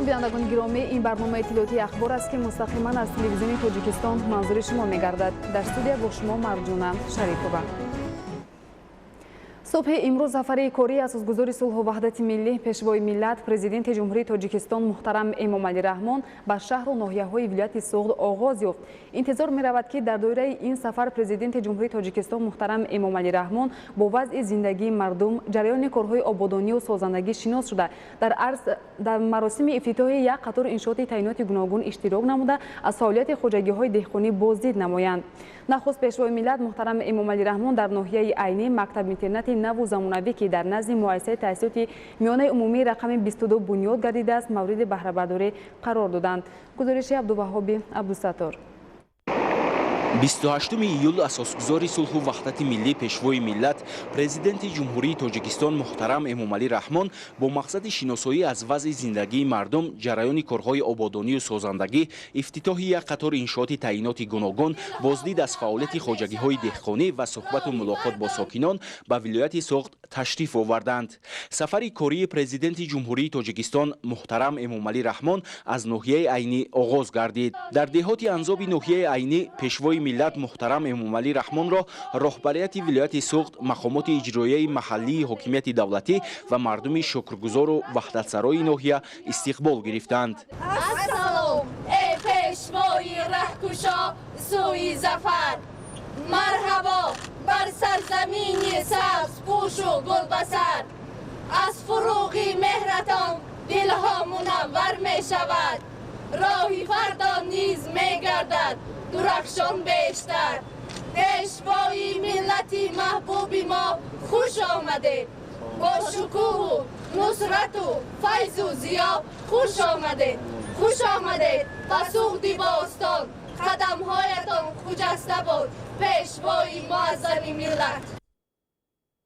دوستان بینندگان گرامی، این برنامه اطلاعاتی اخبار است که مستقیما از تلویزیون تاجیکستان منظور شما می‌گردد. در استودیو با شما مرجانه شریفова. صبح امروز سفر کاری اساسگذار صلح و وحدت ملی پیشوای ملت پرزیدنت جمهوری تاجیکستان محترم امامعلی رحمان به شهر و ناحیه‌های ولایت سوغد آغاز یافت. انتظار می‌رود که در دایره این سفر پرزیدنت جمهوری تاجیکستان محترم امامعلی رحمان با وضع زندگی مردم، جریان کارهای آبادانی و سازندگی شناس شده در مراسم افتتاح یک قطار انشاءات تعینات گوناگون اشتراک نموده از فعالیت خواجگی‌های دهقانی بازدید نمایند. نخست پیشوای ملت محترم امامعلی رحمان در ناحیه عینی مکتب اینترنت نو زمانوی که در نزد مؤسسه تحصیلات میانه عمومی رقم 22 بنیاد گردیده است مورد بهره برداری قرار دادند. گزارش عبدالوهاب عبدالستار. 28 ایول اساسگذار صلح و وحدت ملی پیشوای ملت پرزیدنت جمهوری تاجیکستان محترم امامعلی رحمان با مقصد شناسایی از وضع زندگی مردم، جریان کارهای آبادانی و سازندگی، افتتاح یک قطار انشاءات تعیینات گوناگون، بازدید از فعالیت خواجگی‌های دهقانی و صحبت و ملاقات با ساکنان به ولایت سوغد تشریف آوردند. سفر کاری پرزیدنت جمهوری تاجیکستان محترم امامعلی رحمان از ناحیه عینی آغاز گردید. در دهات انزاب ناحیه عینی پیشوای ملت محترم امامعلی رحمان را رهبریت ولایت سوغد، مقامات اجرایی محلی، حاکمیت دولتی و مردم شکرگزار و وحدتسرای ناحیه استقبال گرفتند. السلام ای پیشوای رهکشا سوی ظفر، مرحبا بر سرزمین سبز پوش و گلبسر، از فروغ مهرتان دلها منور می شود، راهی فردا نیز می گردد درخشان بیشتر. پیشوای ملتی محبوب ما خوش آمده، با شکوه و نصرت و فیض و ضیا خوش آمده، خوش آمده به سوغد باستان، قدمهایتان خجسته باد پیشوای معظم ملت.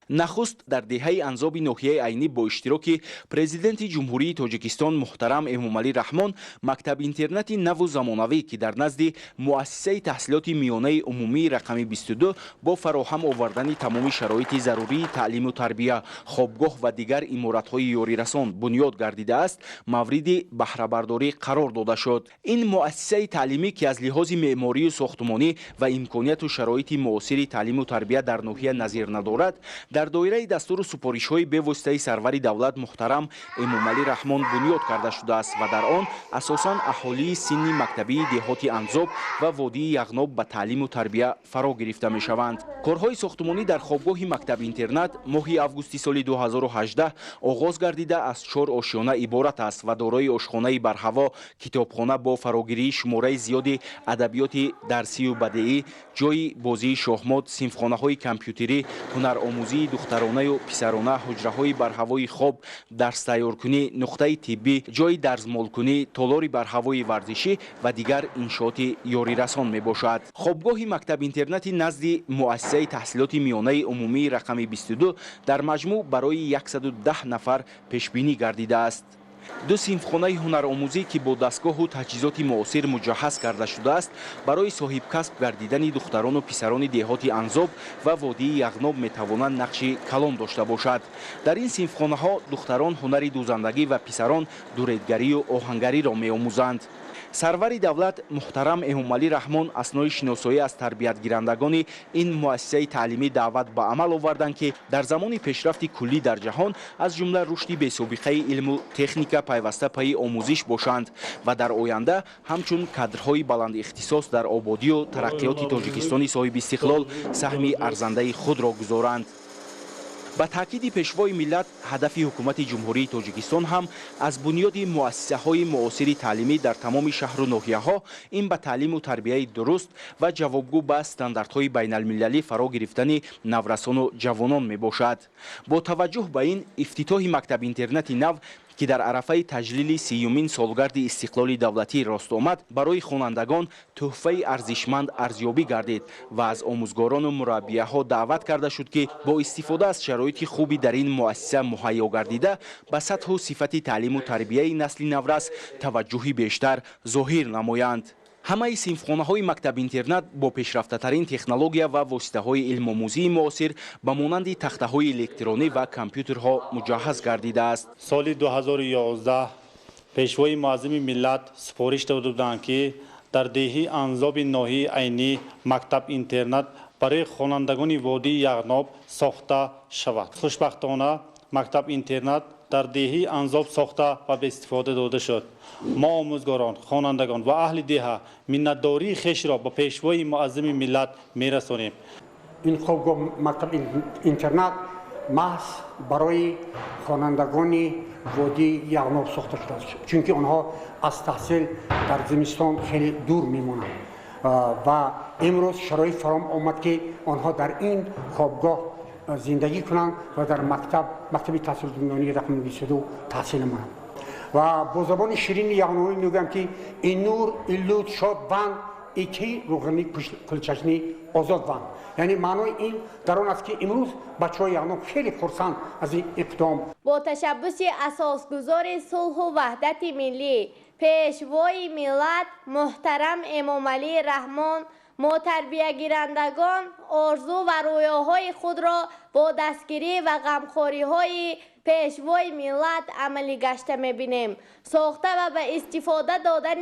نخست در دهه انزاب ناحیه عینی با اشتراک پرزیدنت جمهوری تاجیکستان محترم امامعلی رحمان مکتب اینترنت نو زمانوی که در نزد مؤسسه تحصیلات میانه عمومی رقم 22 با فراهم آوردن تمام شرایط ضروری تعلیم و تربیه، خوابگاه و دیگر امارت‌های یاری رسان بنیاد گردیده است مورد بهره برداری قرار داده شد. این مؤسسه تعلیمی که از لحاظ معماری و ساختمانی و امکانات و شرایط معاصر تعلیم و تربیه در ناحیه نظیر ندارد، در دایره دستور سپارش‌های به واسطه سرور دولت محترم امامعلی رحمان بنیاد کرده شده است و در آن اساساً اهالی سنی مکتبی دهات انزاب و وادی یغناب به تعلیم و تربیه فرا گرفته می‌شوند. کارهای ساختمانی در خوابگاه مکتب اینترنت ماه آگوست سال 2018 آغاز گردیده از 4 آشیانه عبارت است و دارای آشخانه بر هوا، کتابخانه با فراگیری شماره زیادی ادبیات درسی و بدیعی، جای بازی شاهمات، صنفخانه‌های کامپیوتری، هنرآموزی دخترانه و پسرانه، حجره‌های بر هوای خواب، درس تیارکنی، نقطه طبی، جای درزمالکنی، تالار بر هوای ورزشی و دیگر انشاءات یاری رسان می باشد. خوابگاه مکتب اینترنت نزد مؤسسه تحصیلات میانه عمومی رقم 22 در مجموع برای 110 نفر پیش بینی گردیده است. 2 صنفخانه هنرآموزی که با دستگاه و تجهیزات معاصر مجهز کرده شده است برای صاحب کسب گردیدن دختران و پسران دهات انزاب و وادی یغناب می توانند نقش کلان داشته باشد. در این صنفخانه ها دختران هنر دوزندگی و پسران دوریدگری و آهنگری را می آموزند. سرور دولت محترم امامعلی رحمان اثنای شناسایی از تربیت گیرندگان این مؤسسه تعلیمی دعوت به عمل آوردند که در زمان پیشرفت کلی در جهان از جمله رشد بی‌سابقه علم و تکنیک پیوسته پای آموزش باشند و در آینده همچون کادرهای بلند اختصاص در آبادی و ترقیات تاجیکستان صاحب استقلال سهم ارزنده خود را گذارند. با تاکید پیشوای ملت هدف حکومت جمهوری تاجیکستان هم از بنیاد مؤسسه‌های معاصر تعلیمی در تمام شهر و ناحیه‌ها این به تعلیم و تربیت درست و جوابگو به استانداردهای بین المللی فرا گرفتن نورسان و جوانان می باشد. با توجه به این افتتاح مکتب اینترنت نو که در عرفه تجلیل 30مین سالگرد استقلال دولتی راست آمد برای خوانندگان تحفه ارزشمند ارزیابی گردید و از آموزگاران و مربیه‌ها دعوت کرده شد که با استفاده از شرایط خوبی در این مؤسسه مهیا گردیده به سطح و صفت تعلیم و تربیه نسل نورس توجهی بیشتر ظاهر نمایند. همه صنفخانه‌های مکتب اینترنت با پیشرفته‌ترین تکنولوژیا و واسطه‌های علم آموزی معاصر به مانند تخته‌های الکترونی و کامپیوترها مجهز گردیده است. سال 2011 پیشوای معظم ملت سپارش داده بودند که در دهه انزاب ناحیه عینی مکتب اینترنت برای خوانندگان وادی یغناب ساخته شود. خوشبختانه مکتب اینترنت در دهه انزاب ساخته و به استفاده داده شد. ما آموزگاران، خوانندگان و اهل دهه منتداری خویش را به پیشوای معظم ملت میرسانیم. این خوابگاه مکتب اینترنت محض برای خوانندگان وادی یغناب ساخته شده است، چون آنها از تحصیل در زمستان خیلی دور میمانند و امروز شرایط فراهم آمد که آنها در این خوابگاه زندگی کنند و در مکتب تحصیل دندانی رقم 22 تحصیل کنند. و با زبان شیرین یغنابی میگم که این نور ایلود شاد وان ایکی روغنی کلچشنی آزاد وان. یعنی معنای این در آن است که امروز بچه‌های یغناب خیلی خرسند از این اقدام. با تشبث اساسگزار صلح و وحدت ملی پیشوای ملت محترم امامعلی رحمان، ما تربیت گیرندگان آرزو و رویاهای خود را با دستگیری و غمخوری‌های پیشوای ملت عملی گشته می‌بینیم. ساخته و به استفاده دادن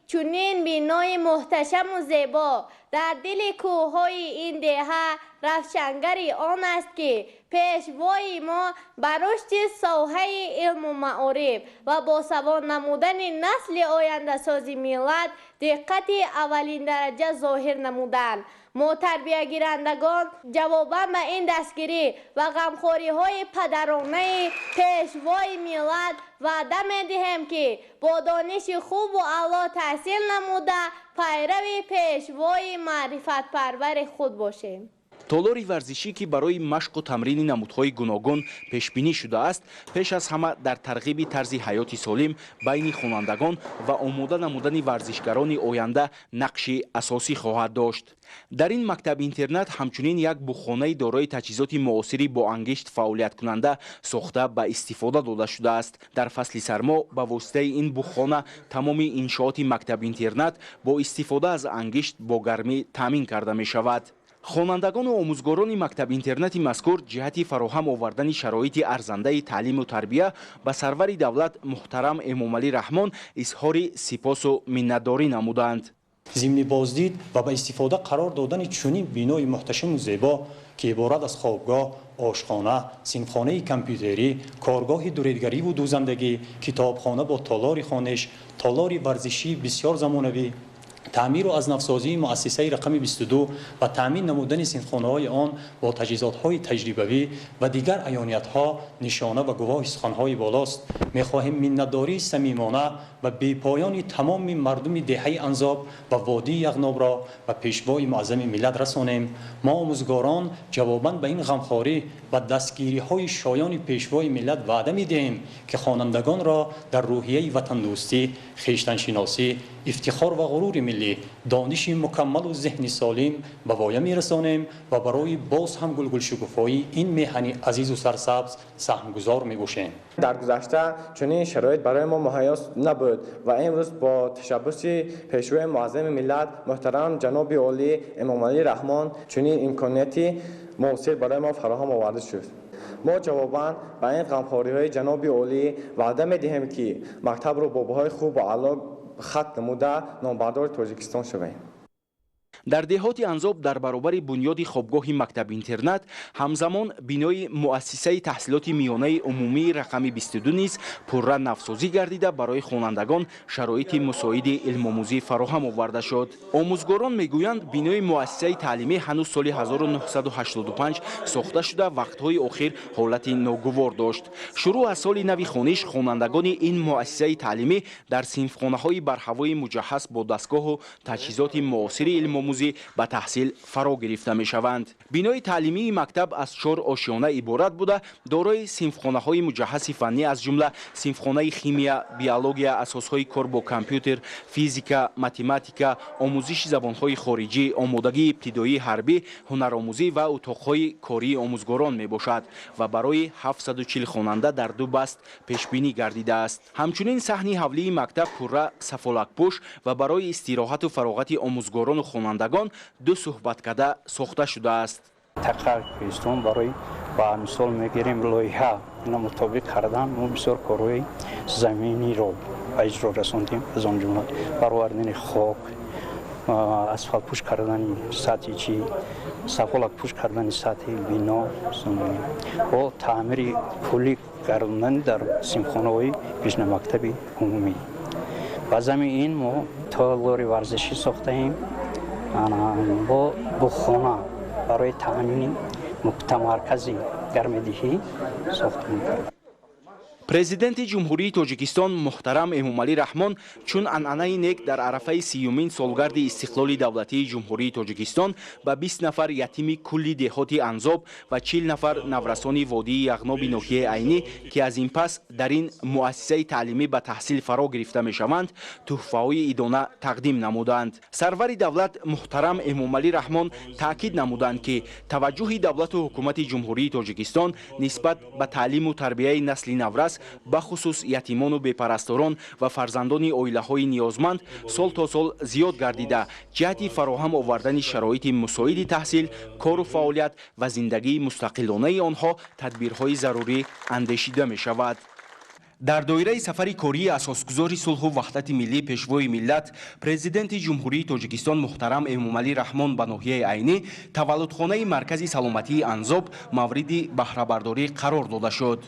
چنین بینای محتشم و زیبا در دل کوههای این دهه رفشنگری آن است که پیشوای ما به رشد ساحه علم و معارف و باسواد نمودن نسل آینده سازی ملت دقت اولین درجه ظاهر نمودند. ما تربیت گیرندگان جوابا به این دستگیری و غمخوری های پدرانه پیشوای ملت وعده می‌دهیم که با دانش خوب و اعلی تحصیل نموده پیرو پیشوای معرفت پرور خود باشیم. تالاری ورزشی که برای مشق و تمرین نمودهای گوناگون پیش بینی شده است، پیش از همه در ترغیب طرز حیات سالم بین خوانندگان و آماده نمودن ورزشگران آینده نقشی اساسی خواهد داشت. در این مکتب اینترنت همچنین یک بوخانه دارای تجهیزات معاصری با انگشت فعالیت کننده ساخته به استفاده داده شده است. در فصل سرما به واسطه این بوخانه تمام انشاءات مکتب اینترنت با استفاده از انگشت با گرمی تامین کرده می شود. خوانندگان و آموزگاران مکتب اینترنتی مذکور جهت فراهم آوردن شرایط ارزنده تعلیم و تربیت به سرور دولت محترم امامعلی رحمان اظهار سپاس و منتداری نمودند. ضمن بازدید و به استفاده قرار دادن چنین بینای محتشم و زیبا که عبارت از خوابگاه، آشخانه، صنفخانه کامپیوتری، کارگاه دوریدگری و دوزندگی، کتابخانه با تالار خوانش، تالار ورزشی بسیار زمانوی، تعمیر و از نفسازی مؤسسه رقم 22 و تامین نمودن صنفخانه‌های آن با تجهیزات‌های تجربوی و دیگر عیانیت‌ها نشانه و گواه سخن‌های بالاست. می‌خواهیم منتداری صمیمانه و بی‌پایان تمام مردم دهه انزاب و وادی یغناب را به پیشوای معظم ملت رسانیم. ما آموزگاران جواباً به این غمخواری و دستگیری‌های شایان پیشوای ملت وعده می‌دهیم که خوانندگان را در روحیه وطن دوستی، خویشتن‌شناسی، افتخار و غرور ملی، دانش مکمل و ذهن سالم به وایه می‌رسانیم و برای باز هم گلگل شکوفایی این میهن عزیز و سرسبز سهمگزار می‌باشیم. در گذشته چنین شرایط برای ما مهیا نبود و امروز با تشبث پیشوای معظم ملت محترم جناب عالی امامعلی رحمان چنین امکاناتی موثر برای ما فراهم آورده شد. ما جواباً به این غمخوری‌های جناب عالی وعده می‌دهیم که مکتب را با بهای خوب و اعلی خط نموده نامبردار تاجیکستان شویم. در دهات انزاب در برابر بنیاد خوابگاه مکتب اینترنت همزمان بینای مؤسسه تحصیلات میانه عمومی رقم 22 نیز پرره نفسازی گردیده برای خوانندگان شرایط مساعد علم آموزی فراهم آورده شد. آموزگاران میگویند بینای مؤسسه تعلیمی هنوز سال 1985 ساخته شده وقت‌های اخیر حالت ناگوار داشت. شروع از سال نو خوانش خوانندگان این مؤسسه تعلیمی در صنفخانه‌های برهوای مجهز با دستگاه و تجهیزات معاصر علم آموزی به تحصیل فرا گرفته می شوند. بینای تعلیمی مکتب از 4 آشیانه عبارت بوده دارای صنفخانه های مجهز فنی از جمله صنفخانه شیمیا، بیولوژیا، اساسهای کار با کامپیوتر، فیزیکا، متماتیکا، آموزش زبانهای خارجی، آمادگی ابتدایی حربی، هنرآموزی و اتاقهای کاری آموزگاران می باشد و برای 740 خواننده در 2 بست پیش بینی گردیده است. همچنین صحن حولی مکتب پرره سفالک‌پوش و برای استراحت و فراغت آموزگاران و خوانندگان 2 صحبتکده ساخته شده است. تقریبا کوهستان برای با مثال میگیریم لایحه اینا مطابق کردن و بسیار کارهای زمینی رو اجرا رساندیم. از آن جمله برآوردن خاک، اسفالت پوش کردن سطح چی، سفالک پوش کردن سطح بنا و تعمیر کلی کردن در سیمخانه‌های پیشن مکتب عمومی. با زمین ما تالار ورزشی ساخته ایم با بخانه برای تامین مرکز گرمدهی ساخته می‌کنیم. президенти ҷумҳурии тоҷикистон муҳтарам эмомалӣ раҳмон чун анъанаи нек дар арафаи 30-юмин солгарди истиқлоли давлатии ҷумҳурии тоҷикистон ба 20 нафар ятими кулли деҳоти анзоб ва 40 нафар наврасони водии яғноби ноҳияи айнӣ ки аз ин пас дар ин муассисаи таълимӣ ба таҳсил фаро гирифта мешаванд тӯҳфаҳои идона тақдим намуданд. сарвари давлат муҳтарам эмомалӣ раҳмон таъкид намуданд ки таваҷҷӯҳи давлату ҳукумати ҷумҳурии тоҷикистон нисбат ба таълиму тарбияи насли наврас бахусус ятимону бепарасторон ва фарзандони оилаҳои ниёзманд сол то сол зиёд гардида ҷиҳати фароҳам овардани шароити мусоиди таҳсил, кору фаъолият ва зиндагии мустақилонаи онҳо тадбирҳои зарурӣ андешида мешавад. дар доираи сафари кории асосгузори сулҳу ваҳдати миллӣ пешвои миллат президенти ҷумҳурии тоҷикистон муҳтарам эмомалӣ раҳмон ба ноҳияи айнӣ таваллудхонаи маркази саломатии анзоб мавриди баҳрабардорӣ қарор дода шуд.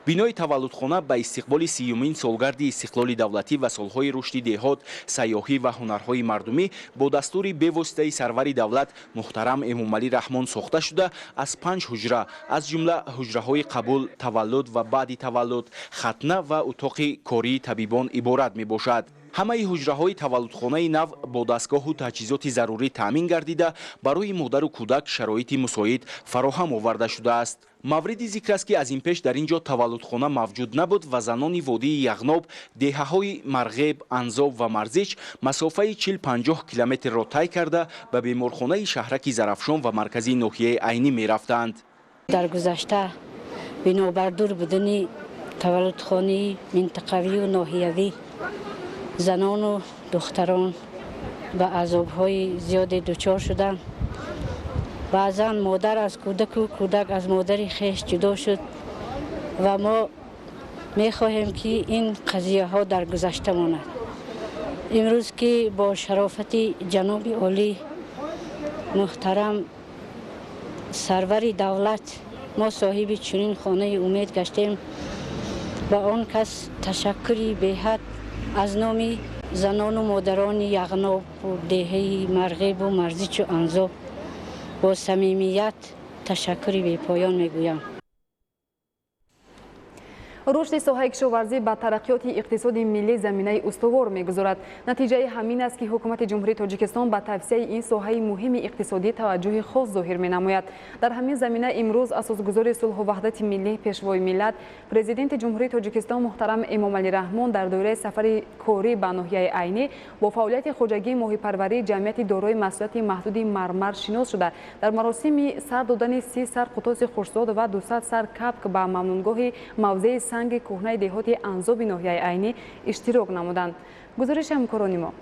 бинои таваллудхона ба истиқболи 30-юмин солгарди истиқлоли давлатӣ ва солҳои рушди деҳот, сайёҳӣ ва ҳунарҳои мардумӣ бо дастури бевоситаи сарвари давлат муҳтарам эмомалӣ раҳмон сохта шуда аз 5 ҳуҷра аз ҷумла ҳуҷраҳои қабул, таваллуд ва баъди таваллуд, хатна ва утоқи кории табибон иборат мебошад. ҳамаи ҳуҷраҳои таваллудхонаи нав бо дастгоҳу таҷҳизоти зарурӣ таъмин гардида барои модару кӯдак шароити мусоид фароҳам оварда шудааст. мавриди зикр аст ки аз ин пеш дар ин ҷо таваллудхона мавҷуд набуд ва занони водии яғноб, деҳаҳои марғеб, анзоб ва марзич масофаи 40-50 километрро тай карда ба беморхонаи шаҳраки зарафшон ва маркази ноҳияи айнӣ мерафтанд. дар гузашта бинобар дур будани таваллудхонаи минтақавию ноҳиявӣ занону духтарон ба азобҳои зиёде дучор шуданд. баъзан модар аз кӯдаку кӯдак аз модари хеш ҷудо шуд ва мо мехоҳем ки ин қазияҳо дар гузашта монад. имрӯз ки бо шарофати ҷаноби олӣ муҳтарам сарвари давлат мо соҳиби чунин хонаи умед гаштем, ба он кас ташаккури беҳад аз номи занону модарони яғноб деҳаи марғебу марзичу анзоб با صمیمیت تشکری بی‌پایان میگویم. رشد ساحه کشاورزی با ترقیات اقتصادی ملی زمینه استوار می‌گذارد. نتیجه همین است که حکومت جمهوری تاجیکستان با توسعه این ساحه مهم اقتصادی توجه خاص ظاهر می‌نماید. در همین زمینه امروز اساسگزار صلح و وحدت ملی پیشوای ملت پرزیدنت جمهوری تاجیکستان محترم امامعلی رحمان در دوره سفر کاری به ناحیه عینی با فعالیت خوجگی ماهیپروری جمعیت دارای مسئولیت محدود مرمر شناس شده. در مراسم سر دادن 30 سر قطاس خورشزاد و 200 سر کبک به ممنونگاه موضع سنگ کهنه دهات انزاب ناحیه عینی اشتراک نمودند. گزارش همکاران ما.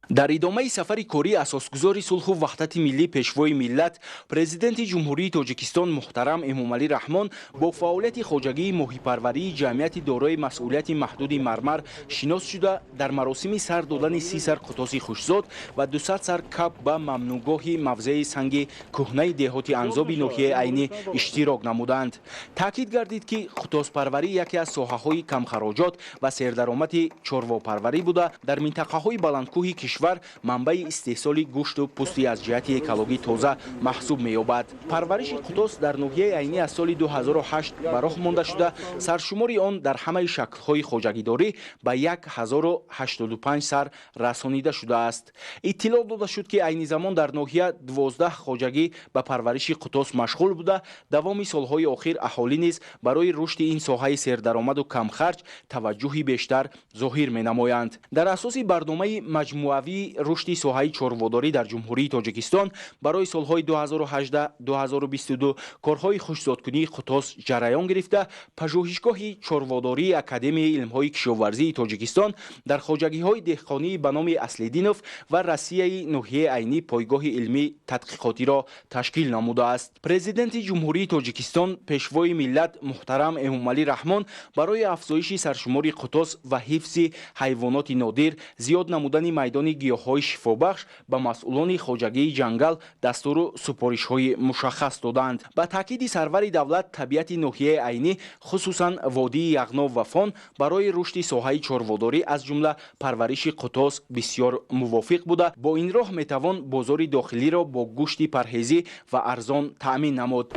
дар идомаи сафари кории асосгузори сулҳу ваҳдати миллӣ пешвои миллат президенти ҷумҳурии тоҷикистон муҳтарам эмомалӣ раҳмон бо фаъолияти хоҷагии моҳипарварии ҷамъияти дорои масъулияти маҳдуди мармар шинос шуда дар маросими сар додани 30 сар қутоси хушкзод ва 200 сар кап ба мамнӯъгоҳи мавзеи санги кӯҳнаи деҳоти анзоби ноҳияи айнӣ иштирок намуданд. таъкид гардид ки қутоспарварӣ яке аз соҳаҳои камхароҷот ва сердаромади чорвопарварӣ буда дар минтақаҳои баландкӯҳи кишвар манбаи истеҳсоли гӯшту пӯсти аз ҷиҳати экологӣ тоза маҳсуб меёбад. парвариши қутос дар ноҳияи айнӣ аз соли 2008 ба роҳ монда шуда саршумори он дар ҳамаи шаклҳои хоҷагидорӣ ба 1085 сар расонида шудааст. иттилоъ дода шуд ки айни замон дар ноҳия 12 хоҷагӣ ба парвариши қутос машғул буда давоми солҳои охир аҳолӣ низ барои рушди ин соҳаи сердаромаду камхарҷ таваҷҷӯҳи бештар зоҳир менамоянд. дар асоси барномаи маҷмӯавӣ равии рушди соҳаи чорводорӣ дар ҷумҳурии тоҷикистон барои солҳои 2018-2022 корҳои хушкзодкунии қутос ҷараён гирифта, пажӯҳишгоҳи чорводории Академияи илмҳои кишоварзии Тоҷикистон дар хоҷагиҳои деҳқонии ба номи Аслидинов ва Россияи ноҳияи айнӣ пойгоҳи илмӣ тадқиқотиро ташкил намудааст. Президенти ҷумҳурии Тоҷикистон пешвои миллат муҳтарам Эмомалӣ Раҳмон барои афзоиши саршумори қутос ва ҳифзи ҳайвоноти нодир, зиёд намудани майдони гиёҳҳои шифобахш ба масъулони хоҷагии ҷангал дастуру супоришҳои мушаххас доданд. Ба таъкиди сарвари давлат, табиати ноҳияи айнӣ хусусан водии яғноб ва фон барои рушди соҳаи чорводорӣ аз ҷумла парвариши қутос бисёр мувофиқ буда, бо ин роҳ метавон бозори дохилиро бо гӯшти парҳезӣ ва арзон таъмин намуд.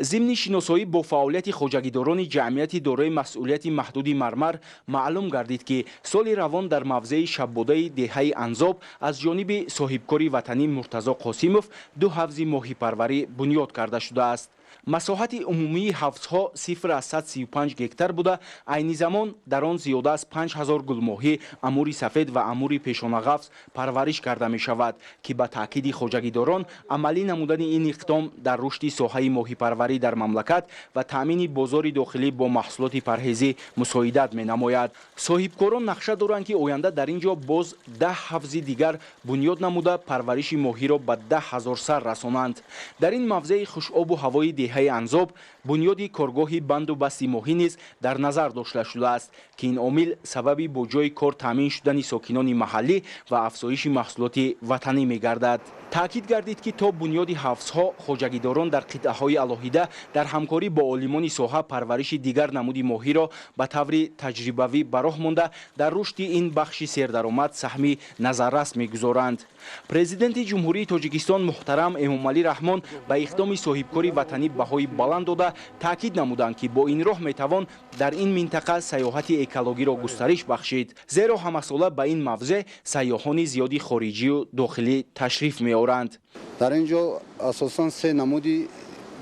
ضمن شناسایی با فعالیت خوجگیداران جمعیت دارای مسئولیت محدودی مرمر معلوم گردید که سال روان در موضع شب‌باده دهه انزاب از جانب صاحبکار وطنی مرتضی قاسموف 2 حوض ماهی پروری بنیاد کرده شده است. مساحت عمومی حوضها 0 از 135 گکتار بوده، عین زمان در آن زیاده از 5000 گلماهی امور سفید و امور پیشانه قفس پرورش کرده می شود که به تاکید خوجگیداران عملی نمودن این اقدام در رشد ساحه ماهی پروری در مملکت و تامین بازار داخلی با محصولات پرهیزی مساعدت می نماید. صاحبکاران نقشه دارند که آینده در اینجا باز 10 حوض دیگر بنیاد نموده پرورش ماهی را به 10,000 سر رسانند. در این موضع خوش آب و هوای دهه انزاب بنیادی کارگاهی بند و بستی ماهی نیز در نظر داشته شده است که این عامل سببی با جای کار تامین شدن ساکنان محلی و افزایش محصولات وطنی می‌گردد. تأکید گردید که تا بنیاد حوضها خوجگیداران در قطعه‌های علاهیده در همکاری با عالمان ساحه پرورش دیگر نمود ماهی را به طور تجربوی به راه مانده در رشد این بخش سردرآمد سهمی نظررس می‌گذارند. پرزیدنت جمهوری تاجیکستان محترم امامعلی رحمان به اقدام صاحبکاری وطنی بهای بلند داده تأکید نمودند که با این راه میتوان در این منطقه سیاحت اکولوژی را گسترش بخشید، زیرا همه ساله به این موضع سیاحان زیادی خارجی و داخلی تشریف می‌آورند. در اینجا اساساً 3 نمودی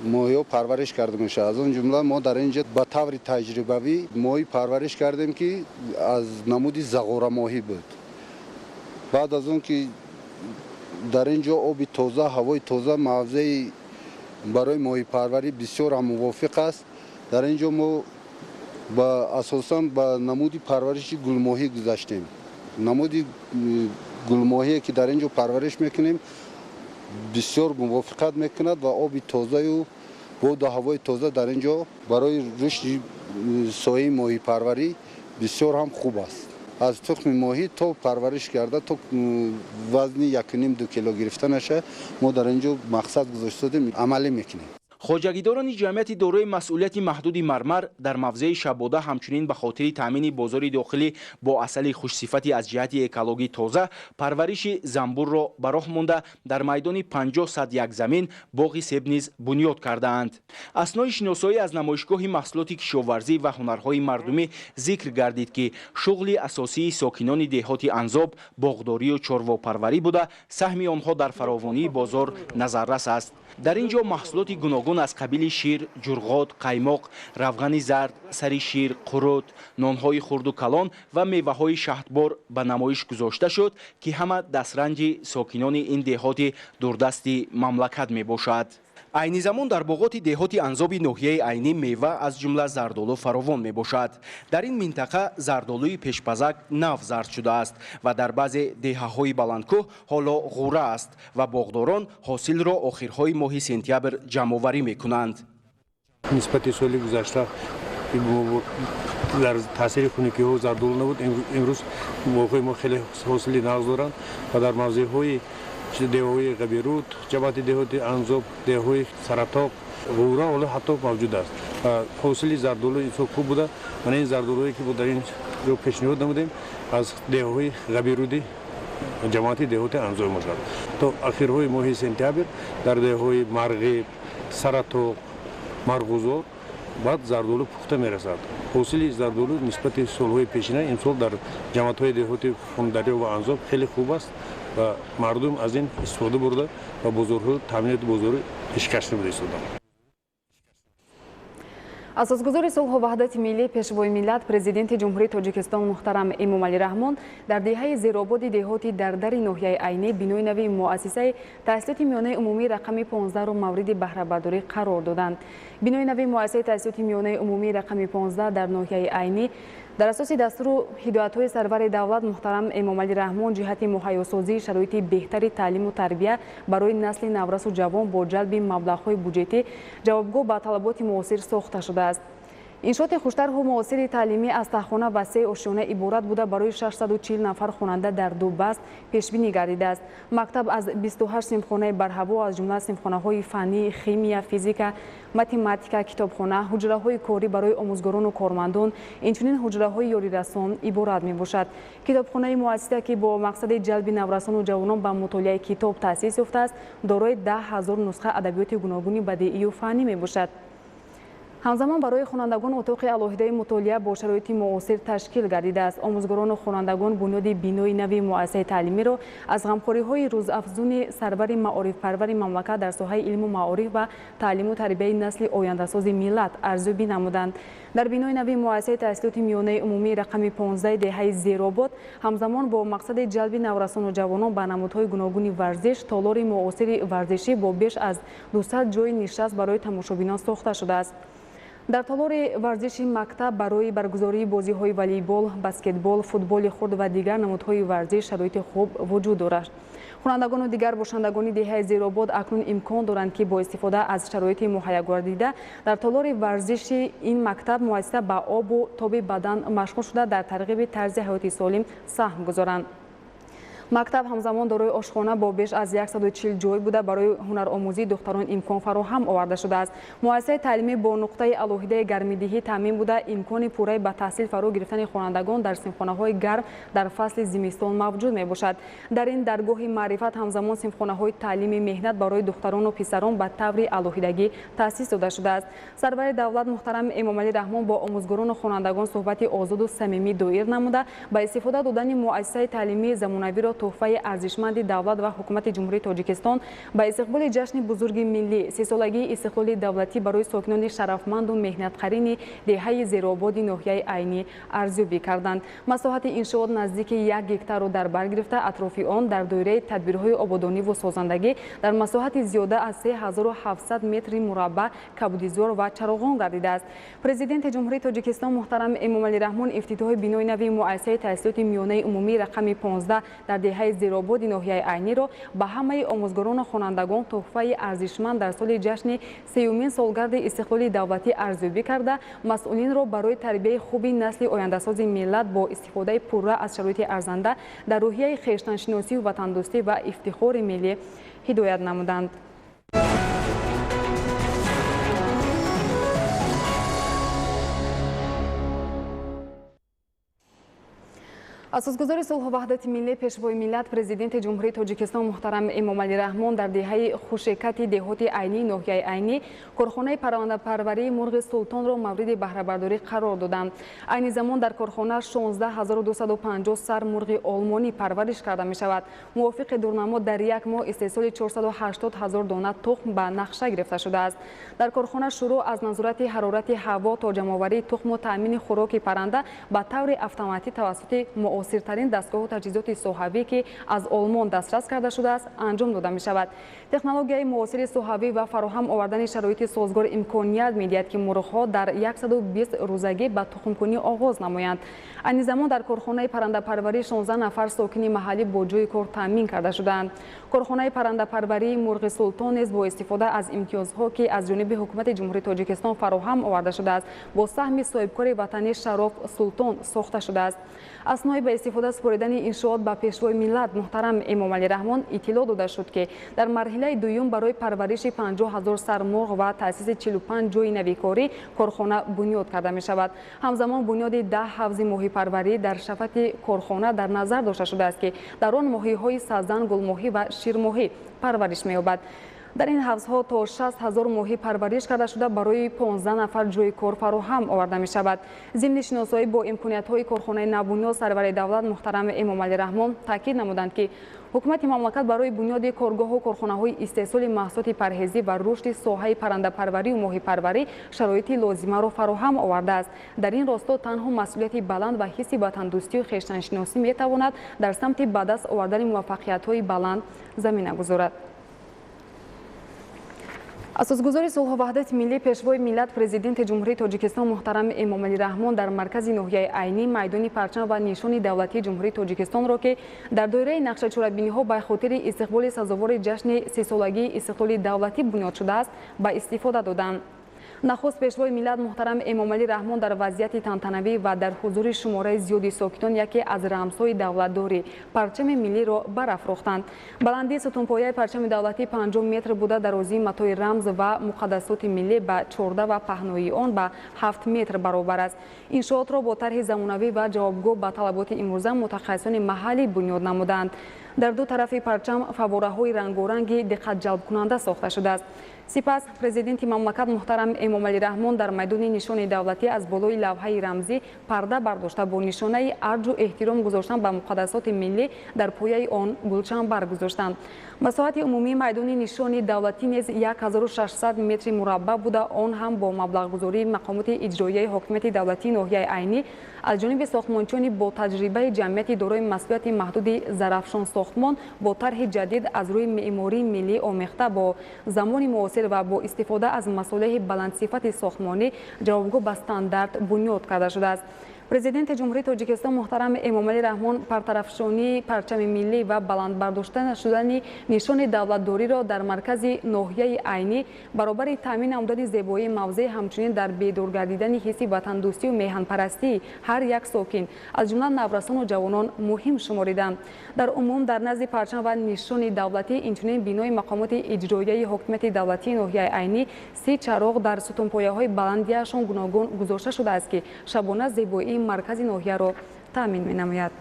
ماهی پرورش کرده میشه. از اون جمله ما در اینجا به طور تجربوی ماهی پرورش کردیم که از نمودی زغور ماهی بود. بعد از اون که در اینجا آب تازه، هوای تازه، موضع برای ماهی پروری بسیار هم موافق است. در اینجا ما اساساً به نمودی پرورش گلماهی گذاشتیم. نمودی گلماهی که در اینجا پرورش میکنیم بسیار موافقت میکند و آب تازه و باد و هوای تازه در اینجا برای رشد سایه ماهی پروری بسیار هم خوب است. از تخم ماهی تا پرورش کرده تا وزن 1.5-2 کیلو گرفته نشه ما در اینجا مقصد گذاشتیم عملی میکنیم. خوجگیداران جمعیت دارای مسئولیت محدود مرمر در موضع شباده همچنین به خاطر تامین بازار داخلی با عسل خوشصفتی از جهت اکولوژی تازه پرورش زنبور را به راه مانده در میدان 50 صد یک زمین باغ سیب نیز بنیاد کرده‌اند. اثنای شناسایی از نمایشگاه محصولات کشاورزی و هنرهای مردمی ذکر گردید که شغل اساسی ساکنان دهات انزاب باغداری و چارواپروری بوده، سهم آنها در فراوانی بازار نظررس است. در اینجا محصولات گوناگون از قبیل شیر، جرغات، قایماق، روغن زرد، سری شیر، قروت، نانهای خرد و کلان و میوه‌های شهدبار به نمایش گذاشته شد که همه دسترنج ساکنان این دهات دوردست مملکت می باشد. عین زمان در باغات دهات انزاب ناحیه عینی میوه از جمله زردآلو فراوان می باشد. در این منطقه زردآلوی پیشپزک نو زرد شده است و در بعضی دهه‌های بلندکوه حالا غوره است و باغداران حاصل را آخرهای ماه سپتامبر جمع‌آوری می‌کنند. نسبت سال گذشته در تاثیر خنکی‌ها زردآلو نبود. امروز موقع ما خیلی حاصل نغز دارند و در موضع‌های دههای قبیرود، جبهت دهات انزاب، دههای سرطاق، غوره حالا حتی موجود است. حاصل زردآلو این خوب بوده. من این زردآلویی که در این رو پیشنهاد نمودیم از دههای قبیرودی جماعت دهات انزاب ما شد. تا آخرهای ماه سپتامبر در دههای مرغیب، سرطاق، مرغوزار بعد زردآلو پخته میرسد. ҳосили зардолу нисбати солҳои пешина имсол дар ҷамъиятҳои деҳоти хундарё ва анзоб хеле хуб аст ва мардум аз ин истифода бурда ва бозорҳо таъминоти бозорӣ пешкаш намуда истоданд. асосгузори сулҳу ваҳдати миллӣ пешвои миллат президенти ҷумҳурии тоҷикистон муҳтарам эмомалӣ раҳмон дар деҳаи зерободи деҳоти дардари ноҳияи айнӣ бинои нави муассисаи таҳсилоти миёнаи умумии рақами 15-ро мавриди баҳрабардорӣ қарор доданд. бинои нави муассисаи таҳсилоти миёнаи умумии рақами 15 дар ноҳияи айнӣ дар асоси дастуру ҳидоятҳои сарвари давлат муҳтарам эмомалӣ раҳмон ҷиҳати муҳайёсозии шароити беҳтари таълиму тарбия барои насли наврасу ҷавон бо ҷалби маблағҳои буҷетӣ ҷавобгӯ ба талаботи муосир сохта шудааст. иншоати хуштарҳу муосири таълимӣ аз таххона ва 3 ошёна иборат буда барои 640 нафар хонанда дар 2 баст пешбинӣ гардидааст. мактаб аз 28 синфхонаи барҳаво аз ҷумла синфхонаҳои фанӣ, химия, физика, математика, китобхона, ҳуҷраҳои корӣ барои омӯзгорону кормандон, инчунин ҳуҷраҳои ёрирасон иборат мебошад. китобхонаи муассиса ки бо мақсади ҷалби наврасону ҷавонон ба мутолиаи китоб таъсис ёфтааст, дорои 10 000 нусха адабиёти гуногуни бадиию фанӣ мебошад. ҳамзамон барои хонандагон отоқи алоҳидаи мутолиа бо шароити муосир ташкил гардидааст. омӯзгорону хонандагон бунёди бинои нави муассисаи таълимиро аз ғамхориҳои рӯзафзуни сарвари маорифпарвари мамлакат дар соҳаи илму маориф ва таълиму тарбияи насли ояндасози миллат арзёбӣ намуданд. дар бинои нави муассисаи таҳсилоти миёнаи умумии рақами 15 деҳаи зеробод ҳамзамон бо мақсади ҷалби наврасону ҷавонон ба намудҳои гуногуни варзиш толори муосири варзишӣ бо беш аз 200 ҷойи нишаст барои тамошобинон сохта шудааст. дар толори варзиши мактаб барои баргузории бозиҳои волейбол, баскетбол, футболи хурд ва дигар намудҳои варзиш шароити хуб вуҷуд дорад. хонандагону дигар бошандагони деҳаи зеробод акнун имкон доранд ки бо истифода аз шароити муҳайё гардида дар толори варзиши ин мактаб муассиса ба обу тоби бадан машғул шуда дар тарғиби тарзи ҳаёти солим саҳм гузоранд. мактаб ҳамзамон дорои ошхона бо беш аз 140 ҷой буда барои ҳунаромӯзии духтарон имкон фароҳам оварда шудааст. муассисаи таълимӣ бо нуқтаи алоҳидаи гармидиҳӣ таъмин буда имкони пурраи ба таҳсил фаро гирифтани хонандагон дар синфхонаҳои гарм дар фасли зимистон мавҷуд мебошад. дар ин даргоҳи маърифат ҳамзамон синфхонаҳои таълими меҳнат барои духтарону писарон ба таври алоҳидагӣ таъсис дода шудааст. сарвари давлат муҳтарам эмомалӣ раҳмон бо омӯзгорону хонандагон суҳбати озоду самимӣ доир намуда ба истифода додани муассисаи таълимии замонавиро тӯҳфаи арзишманди давлат ва ҳукумати ҷумҳурии тоҷикистон ба истиқболи ҷашни бузурги миллӣ сесолагии истиқлоли давлатӣ барои сокинони шарафманду меҳнатқарини деҳаи зерободи ноҳияи айнӣ арзёбӣ карданд. масоҳати иншоот наздики 1 гектарро дар бар гирифта атрофи он дар доираи тадбирҳои ободониву созандагӣ дар масоҳати зиёда аз 3700 метри мураббаъ кабудизор ва чароғон гардидааст. президенти ҷумҳурии тоҷикистон муҳтарам эмомалӣ раҳмон ифтитоҳи бинои нави муассисаи таҳсилоти миёнаи умумии рақами 15 дар деҳаи зерободи ноҳияи айниро ба ҳамаи омӯзгорону хонандагон тӯҳфаи арзишманд дар соли ҷашни 3-юмин солгарди истиқлоли давлатӣ арзёбӣ карда масъулинро барои тарбияи хуби насли ояндасози миллат бо истифодаи пурра аз шароити арзанда дар рӯҳияи хештаншиносию ватандӯстӣ ва ифтихори миллӣ ҳидоят намуданд. асосгузори сулҳу ваҳдати миллӣ пешвои миллат президенти ҷумҳурии тоҷикистон муҳтарам эмомалӣ раҳмон дар деҳаи хушекати деҳоти айнӣ ноҳияи айнӣ корхонаи парвандапарварии мурғи султонро мавриди баҳрабардорӣ қарор доданд. айни замон дар корхона 16250 сар мурғи олмонӣ парвариш карда мешавад. мувофиқи дурнамо дар як моҳ истеҳсоли 480 000 дона тухм ба нақша гирифта шудааст. дар корхона шуруъ аз назорати ҳарорати ҳаво то ҷамъоварии тухму таъмини хӯроки парранда ба таври автоматӣ тавассути муосиртарин дастгоҳу таҷҳизоти соҳавӣ ки аз олмон дастрас карда шудааст анҷом дода мешавад. технологияи муосири соҳавӣ ва фароҳам овардани шароити созгор имконият медиҳад ки мурғҳо дар 120 рӯзагӣ ба тухмкунӣ оғоз намоянд. айни замон дар корхонаи паррандапарварӣ 16 нафар сокини маҳаллӣ бо ҷойи кор таъмин карда шудаанд. корхонаи паррандапарварии мурғи султон низ бо истифода аз имтиёзҳо ки аз ҷониби ҳукумати ҷумҳурии тоҷикистон фароҳам оварда шудааст бо саҳми соҳибкори ватанӣ Шароф Султон сохта шудааст. аснои ба истифода споридани иншоот ба пешвои миллат муҳтарам эмомалӣ раҳмон иттилоъ дода шуд ки дар марҳилаи дуюм барои парвариши 50 000 сар мурғ ва таъсиси 45 ҷойи навикорӣ корхона бунёд карда мешавад. ҳамзамон бунёди 10 ҳавзи моҳипарварӣ дар шафати корхона дар назар дошта шудааст ки дар он моҳиҳои сазан, гулмоҳӣ ва ширмоҳӣ парвариш меёбад. дар ин ҳавзҳо то 60,000 моҳӣ парвариш карда шуда барои 15 нафар ҷойи кор фароҳам оварда мешавад. зимни шиносоӣ бо имкониятҳои корхонаи навбунёд сарвари давлат муҳтарам Эмомалӣ Раҳмон таъкид намуданд ки ҳукумати мамлакат барои бунёди коргоҳу корхонаҳои истеҳсоли маҳсулоти парҳезӣ ва рушди соҳаи паррандапарварию моҳипарварӣ шароити лозимаро фароҳам овардааст. дар ин росто танҳо масъулияти баланд ва ҳисси ватандӯстию хештаншиносӣ метавонад дар самти ба даст овардани муваффақиятҳои баланд замина гузорад. асосгузори сулҳу ваҳдати миллӣ пешвои миллат президенти ҷумҳурии тоҷикистон муҳтарам Эмомалӣ Раҳмон дар маркази ноҳияи айнӣ майдони парчам ва нишони давлатии ҷумҳурии тоҷикистонро ки дар доираи нақшачорабиниҳо ба хотири истиқболи сазовори ҷашни 30-солагии истиқлоли давлатӣ бунёд шудааст ба истифода доданд. нахуст пешвои миллат муҳтарам Эмомалӣ Раҳмон дар вазъияти тантанавӣ ва дар ҳузури шумораи зиёди сокитон яке аз рамзҳои давлатдори парчами миллиро барафрохтанд. баландии сутунпояи парчами давлатӣ 50 метр буда, дарозии матои рамз ва муқаддасоти миллӣ ба 14 ва паҳноии он ба 7 метр баробар аст. иншоотро бо тарҳи замонавӣ ва ҷавобгӯ ба талаботи имрӯза мутахассисони маҳаллӣ бунёд намуданд. дар ду тарафи парчам фаввораҳои рангоранги диққатҷалбкунанда сохта шудааст. сипас президенти мамлакат муҳтарам Эмомалӣ Раҳмон дар майдони нишони давлатӣ аз болои лавҳаи рамзӣ парда бардошта бо нишонаи арҷу эҳтиром гузоштан ба муқаддасоти миллӣ дар пояи он гулчанбар гузоштанд. масоҳати умумии майдони нишони давлатӣ низ 1600 метри мураббаъ буда, он ҳам бо маблағгузории мақомоти иҷроияи ҳокимияти давлатии ноҳияи айнӣ аз ҷониби сохтмончиёни бо таҷрибаи ҷамъияти дорои масъулияти маҳдуди зарафшон сохтмон бо тарҳи ҷадид аз рӯи меъмории миллӣ омехта бо замони муосир ва бо истифода аз масолиҳи баландсифати сохтмонӣ ҷавобгӯ ба стандарт бунёд карда шудааст. президенти ҷумҳурии тоҷикистон муҳтарам Эмомалӣ Раҳмон партарафшонии парчами миллӣ ва баландбардошта шудани нишони давлатдориро дар маркази ноҳияи айнӣ баробари таъмин намудани зебоии мавзеъ, ҳамчунин дар бедор гардидани ҳисси ватандӯстию меҳанпарастии ҳар як сокин аз ҷумла наврасону ҷавонон муҳим шумориданд. дар умум дар назди парчам ва нишони давлатӣ инчунин бинои мақомоти иҷроияи ҳокимияти давлатии ноҳияи айнӣ 30 чароғ дар сутунпояҳои баландиашон гуногун гузошта шудааст ки шабона зебоии маркази ноҳияро таъмин менамояд.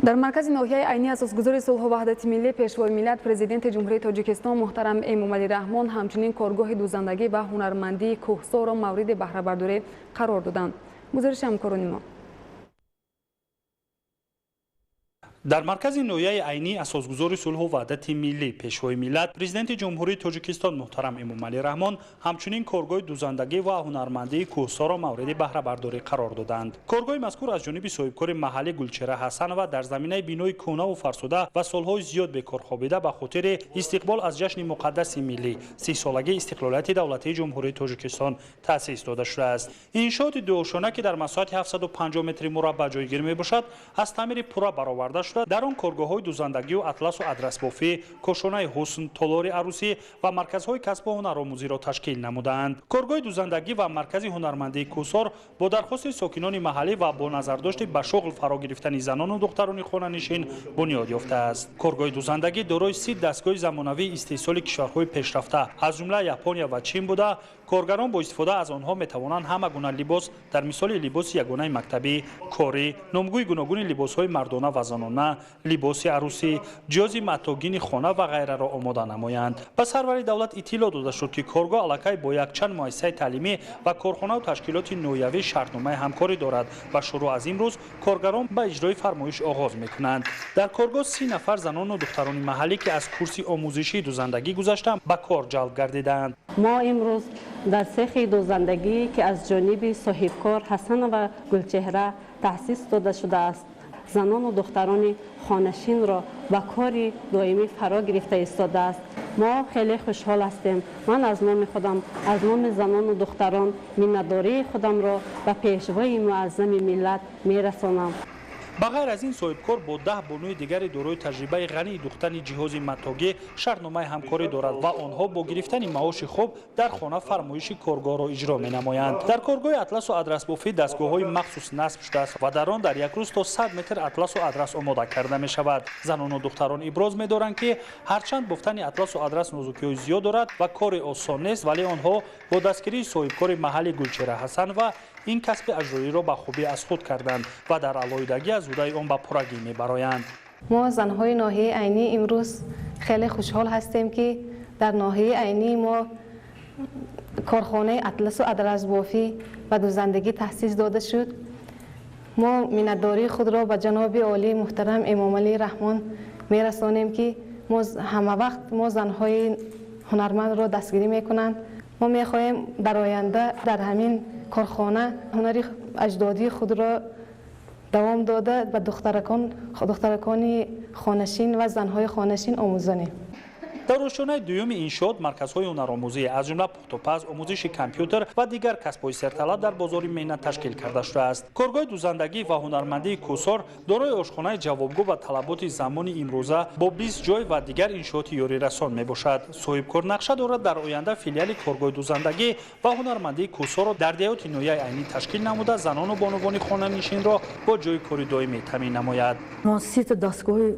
дар маркази ноҳияи айнӣ асосгузори сулҳу ваҳдати миллӣ пешвои миллат президенти ҷумҳурии тоҷикистон муҳтарам Эмомалӣ Раҳмон ҳамчунин коргоҳи дузандагӣ ва ҳунармандии кӯҳсорро мавриди баҳрабардорӣ қарор доданд. гузариши ҳамкорони мо. дар маркази ноҳияи айнӣ асосгузори сулҳу ваҳдати миллӣ пешвои миллат президенти ҷумҳурии тоҷикистон муҳтарам Эмомалӣ Раҳмон ҳамчунин коргоҳи дузандагӣ ва ҳунармандии кӯҳсорро мавриди баҳрабардорӣ қарор доданд. коргоҳи мазкур аз ҷониби соҳибкори маҳаллӣ Гулчера Ҳасанова дар заминаи бинои кӯнаву фарсуда ва солҳои зиёд бекорхобида ба хотири истиқбол аз ҷашни муқаддаси миллӣ 30-солагии истиқлолияти давлатии ҷумҳурии тоҷикистон таъсис дода шудааст. иншооти дуошона ки дар масоҳати 750 метри мураббаъ ҷойгир мебошад, аз таъмири пурра бароварда дар он коргоҳҳои дузандагию атласу адрасбофӣ, кошонаи ҳусн, толори арӯсӣ ва марказҳои касбу ҳунаромӯзиро ташкил намуданд. коргоҳи дузандагӣ ва маркази ҳунармандии кӯҳсор бо дархости сокинони маҳаллӣ ва бо назардошти ба шуғл фаро гирифтани занону духтарони хонанишин бунёд ёфтааст. коргоҳи дузандагӣ дорои 30 дастгоҳи замонавии истеҳсоли кишварҳои пешрафта аз ҷумла Япония ва Чин буда, коргарон бо истифода аз онҳо метавонанд ҳама гуна либос, дар мисоли либоси ягонаи мактабӣ, корӣ, номгӯи гуногуни либосҳои мардона ва занона, либоси арӯсӣ, ҷиёзи матогини хона ва ғайраро омода намоянд. ба сарвари давлат иттилоъ дода шуд ки коргоҳ аллакай бо якчанд муассисаи таълимӣ ва корхонаву ташкилоти ноҳиявӣ шартномаи ҳамкорӣ дорад ва шуруъ аз имрӯз коргарон ба иҷрои фармоиш оғоз мекунанд. дар коргоҳ 30 нафар занону духтарони маҳаллӣ ки аз курси омӯзишии дузандагӣ гузаштанд ба кор ҷалб гардиданд. мо имрӯз дар сехи дузандагӣ ки аз ҷониби соҳибкор Ҳасанова Гулчеҳра таъсис дода шудааст, занону духтарони хонашинро ба кори доимӣ фаро гирифта истодааст. мо хеле хушҳол ҳастем. ман аз номи худам, аз номи занону духтарон миннатдории худамро ба пешвои муаззами миллат мерасонам. ба ғайр аз ин соҳибкор бо 10 бонуи дигари дорои таҷрибаи ғании духтани ҷиҳози матогӣ шартномаи ҳамкорӣ дорад ва онҳо бо гирифтани маоши хуб дар хона фармоиши коргоҳро иҷро менамоянд. дар коргоҳи атласу адрасбофӣ дастгоҳҳои махсус насб шудааст ва дар он дар як рӯз то 100 метр атласу адрас омода карда мешавад. занону духтарон иброз медоранд ки ҳарчанд бофтани атласу адрас нозукиҳои зиёд дорад ва кори осон нест, вале онҳо бо дастгирии соҳибкори маҳалли Гулчера Ҳасан ва ин касби аҷроиро ба хубӣ аз худ карданд ва дар алоҳидагӣ аз удаи он ба пуррагӣ мебароянд. мо занҳои ноҳияи айнӣ имрӯз хеле хушҳол ҳастем ки дар ноҳияи айнӣ мо корхонаи атласу адрасбофӣ ва дузандагӣ таъсис дода шуд. мо миннатдории худро ба ҷаноби олии муҳтарам Эмомалии Раҳмон мерасонем ки ҳамавақт мо занҳои ҳунармандро дастгирӣ мекунанд. мо мехоҳем дар оянда дар ҳамин корхона ҳунари аҷдодии худро давом дода ба духтаракони хонашин ва занҳои хонашин омӯзонем. дар ошёнаи дуюми иншоот марказҳои ҳунаромӯзӣ аз ҷумла пухтупаз, омӯзиши компютер ва дигар касбҳои серталаб дар бозори меҳнат ташкил карда шудааст. коргоҳи дузандагӣ ва ҳунармандии Кӯсор дорои ошхонаи ҷавобгӯ ба талаботи замони имрӯза бо 20 ҷой ва дигар иншооти ёрирасон мебошад. соҳибкор нақша дорад дар оянда филиали коргоҳи дузандагӣ ва ҳунармандии Кӯсорро дар деҳоти ноҳияи айнӣ ташкил намуда занону бонувони хонанишинро бо ҷои кори доимӣ таъмин намояд. мо 30 дастгоҳи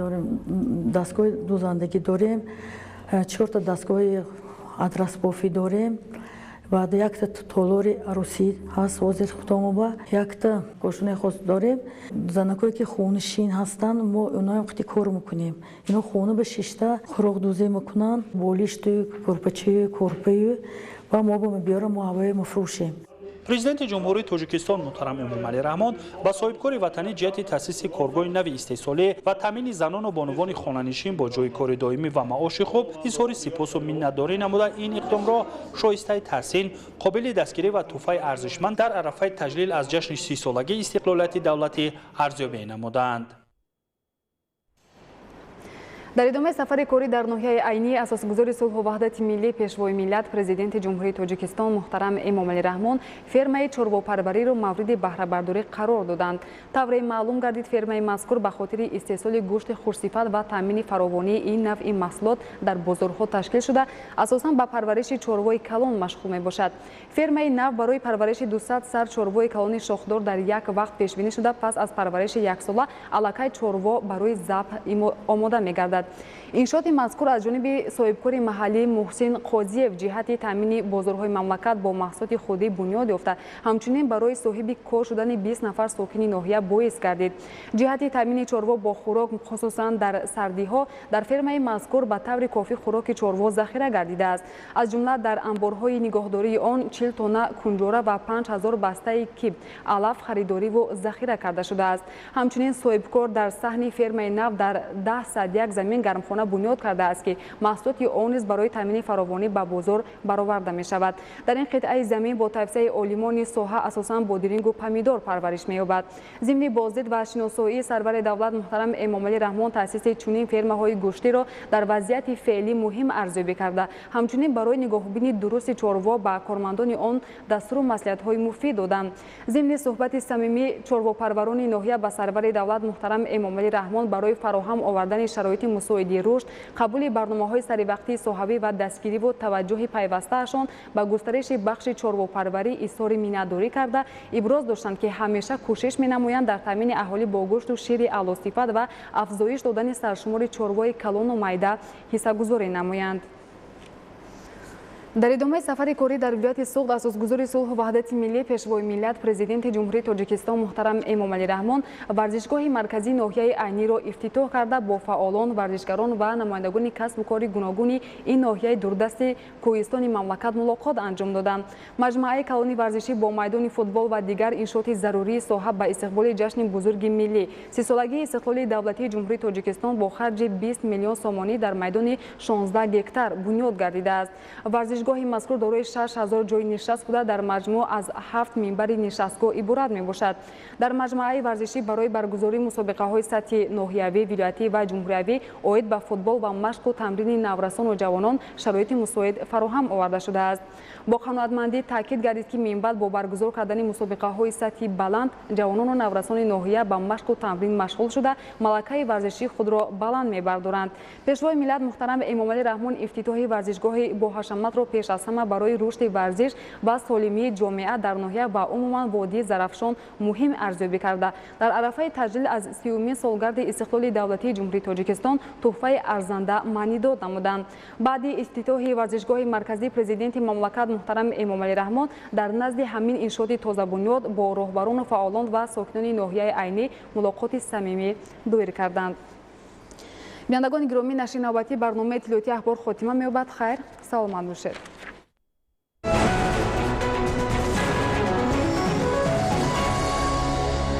дорем, дастгоҳи дузандагӣ дорем, 4 дастгоҳи адрасбофӣ дорем ва 1 толори арӯсӣ ҳаст ҳозир худомоба, 1 кошунаи хос дорем. занакое ки хонишин ҳастанд мо онаам қити кор мекунем. ино хона ба 6 хӯроқдӯзӣ мекунанд, болишту курпачию курпаю ва мо ба мебиёрам мо ҳавое мефурӯшем. президенти ҷумҳурии Тоҷикистон муҳтарам Эмомалӣ Раҳмон ба соҳибкори ватанӣ ҷиҳати таъсиси коргоҳи нави истеҳсолӣ ва таъмини занону бонувони хонанишин бо ҷои кори доимӣ ва маоши хуб изҳори сипосу миннатдорӣ намуда ин иқдомро шоистаи таҳсин, қобили дастгирӣ ва тӯҳфаи арзишманд дар арафаи таҷлил аз ҷашни 30-солагии истиқлолияти давлатӣ арзёбӣ намуданд. дар идомаи сафари корӣ дар ноҳияи айнӣ асосгузори сулҳу ваҳдати миллӣ пешвои миллат президенти ҷумҳурии Тоҷикистон муҳтарам Эмомалӣ Раҳмон фермаи чорвопарвариро мавриди баҳрабардорӣ қарор доданд. тавре маълум гардид фермаи мазкур ба хотири истеҳсоли гӯшти хушсифат ва таъмини фаровонии ин навъи маҳсулот дар бозорҳо ташкил шуда асосан ба парвариши чорвои калон машғул мебошад. фермаи нав барои парвариши 200 сар чорвои калони шохдор дар як вақт пешбинӣ шуда пас аз парвариши яксола аллакай чорво барои забҳ омода мегардад. иншооти мазкур аз ҷониби соҳибкори маҳаллӣ муҳсин Қозиев ҷиҳати таъмини бозорҳои мамлакат бо маҳсулоти худӣ бунёд ёфта, ҳамчунин барои соҳиби кор шудани 20 нафар сокини ноҳия боис гардид. ҷиҳати таъмини чорво бо хӯрок хусусан дар сардиҳо дар фермаи мазкур ба таври кофӣ хӯроки чорво захира гардидааст. аз ҷумла дар амборҳои нигоҳдории он 40 тонна кунҷора ва 5000 бастаи киб алаф харидориву захира карда шудааст. ҳамчунин соҳибкор дар саҳни фермаи нав дар 10 садяк замин гармхона бунёд кардааст ки маҳсулоти он низ барои таъмини фаровонӣ ба бозор бароварда мешавад. дар ин қитъаи замин бо тавсияи олимони соҳа асосан бодирингу помидор парвариш меёбад. зимни боздид ва шиносоии сарвари давлат муҳтарам Эмомалӣ Раҳмон таъсиси чунин фермаҳои гӯштиро дар вазъияти феълӣ муҳим арзёбӣ карда, ҳамчунин барои нигоҳубини дурусти чорво ба кормандони он дастуру маслиҳатҳои муфид доданд. зимни суҳбати самимӣ чорвопарварони ноҳия ба сарвари давлат муҳтарам Эмомалӣ Раҳмон барои фароҳам овардани шароити мусоиди рушд, қабули барномаҳои саривақтии соҳавӣ ва дастгириву таваҷҷӯҳи пайвастаашон ба густариши бахши чорвопарварӣ изҳори миннатдорӣ карда, иброз доштанд ки ҳамеша кӯшиш менамоянд дар таъмини аҳолӣ бо гӯшту шири аълосифат ва афзоиш додани саршумори чорвои калону майда ҳиссагузорӣ намоянд. дар идомаи сафари корӣ дар вилояти Суғд асосгузори сулҳу ваҳдати миллӣ пешвои миллат президенти ҷумҳурии Тоҷикистон муҳтарам Эмомалӣ Раҳмон варзишгоҳи марказии ноҳияи айниро ифтитоҳ карда бо фаъолон, варзишгарон ва намояндагони касбу кори гуногуни ин ноҳияи дурдасти кӯҳистони мамлакат мулоқот анҷом доданд. маҷмӯаи калони варзишӣ бо майдони футбол ва дигар иншооти зарурии соҳа ба истиқболи ҷашни бузурги миллӣ сисолагии истиқлоли давлатии ҷумҳурии Тоҷикистон бо харҷи 20 миллион сомонӣ дар майдони 16 гектар бунёд гардидааст. варзишгоҳи мазкур дорои 6000 ҷойи нишаст буда дар маҷмӯъ аз 7 минбари нишастгоҳ иборат мебошад. Дар маҷмӯаи варзишӣ барои баргузории мусобиқаҳои сатҳи ноҳиявӣ, вилоятӣ ва ҷумҳуриявӣ оид ба футбол ва машқу тамрини наврасону ҷавонон шароити мусоид фароҳам оварда шудааст. бо қаноатмандӣ таъкид гардид ки минбаъд бо баргузор кардани мусобиқаҳои сатҳи баланд ҷавонону наврасони ноҳия ба машқу тамрин машғул шуда малакаи варзишии худро баланд мебардоранд. пешвои миллат муҳтарам Эмомалӣ Раҳмон ифтитоҳи варзишгоҳи боҳашаматро пеш аз ҳама барои рушди варзиш ва солимии ҷомеа дар ноҳия ва умуман водии Зарафшон муҳим арзёбӣ карда дар арафаи таҷлил аз 30-умин солгарди истиқлоли давлатии ҷумҳурии Тоҷикистон тӯҳфаи арзанда маънидод намуданд. баъди ифтитоҳи варзишгоҳи марказӣ президенти мамлакат муҳтарам Эмомалӣ Раҳмон дар назди ҳамин иншооти тозабунёд бо роҳбарону фаъолон ва сокинони ноҳияи айнӣ мулоқоти самимӣ доир карданд. бинандагони гиромӣ, нашри навбатии барномаи иттилоётии ахбор хотима меёбад. хайр, саломат бошед.